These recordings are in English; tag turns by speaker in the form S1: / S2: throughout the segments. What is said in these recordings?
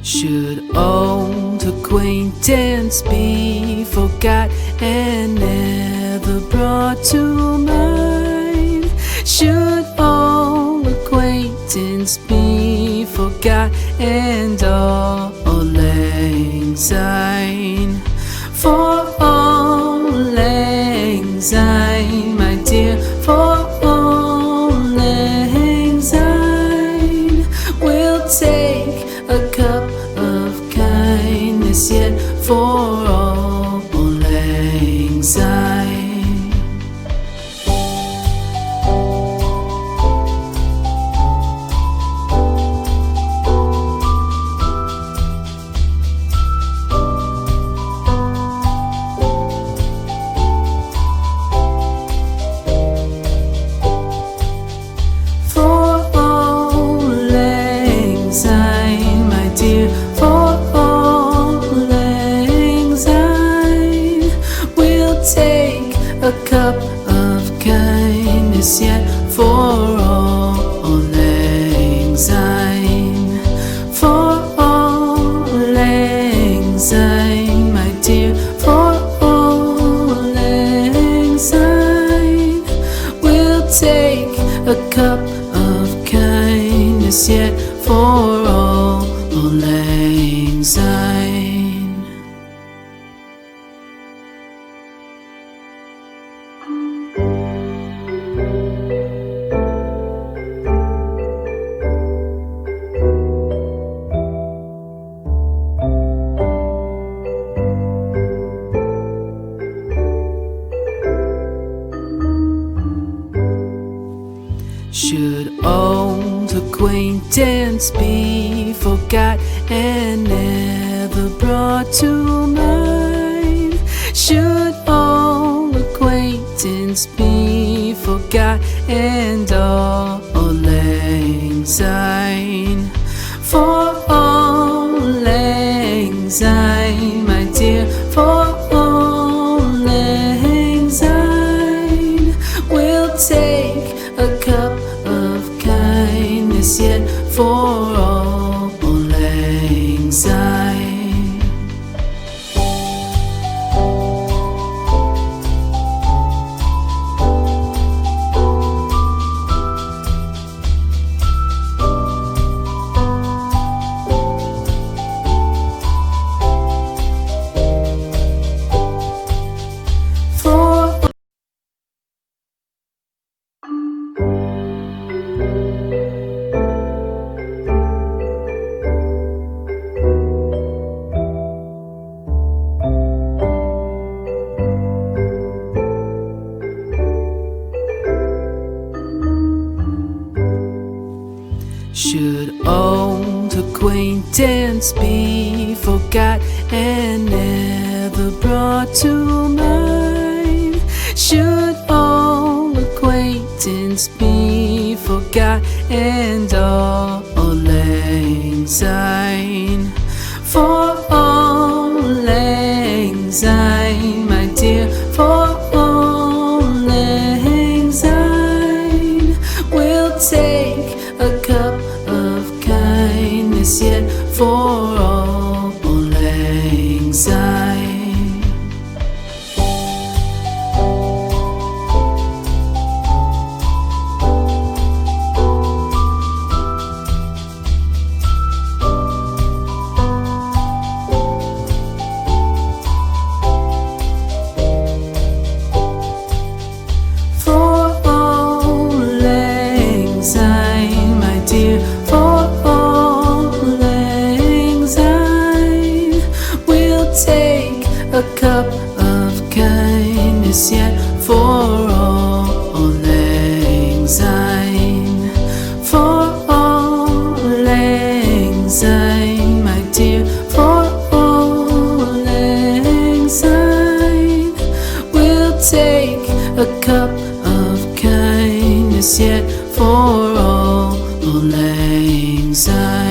S1: Should old acquaintance be forgot and never brought to mind? Should old acquaintance be forgot and all lang syne? For all lang syne, my dear, for all lang syne, we'll take a cup of kindness yet for all lang syne. Take a cup of kindness yet for all lang syne. For all lang syne, my dear, for all lang syne, we'll take a cup of kindness yet for all lang syne. Should old acquaintance be forgot and never brought to mind? Should old acquaintance be forgot and all lang syne? For all lang syne, my dear, for all lang syne, we'll take a cup of kindness yet for all lang syne. Should old acquaintance be forgot and never brought to mind? Should old acquaintance be forgot and all lang syne? For all lang syne, my dear, for all lang syne, we'll take a cup of kindness yet for all lang syne. For all lang syne, my dear, for all lang syne, we'll take a cup of kindness yet for all lang syne. For all lang syne, my dear, for all lang syne, we'll take a cup of kindness yet for all lang syne.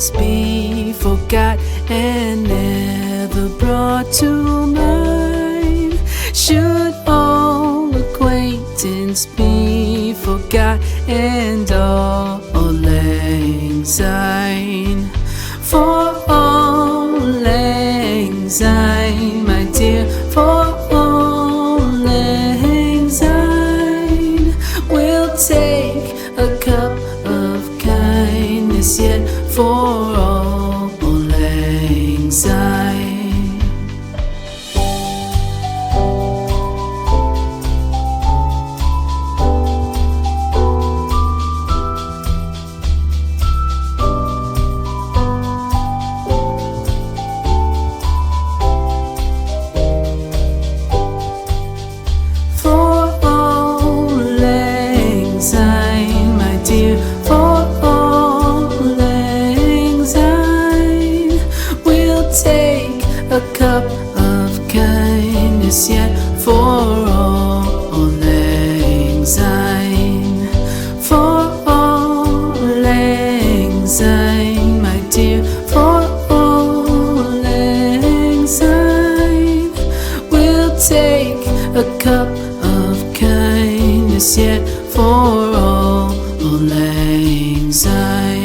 S1: acquaintance be forgot and never brought to mind? Should all acquaintance be forgot and all lang syne? For all lang syne, my dear, for all lang syne, we'll take a cup of kindness yet for all lang syne. For all lang syne, we'll take a cup of kindness yet for all lang syne. For all lang syne, my dear, for all lang syne, we'll take a cup of kindness yet for all lang syne.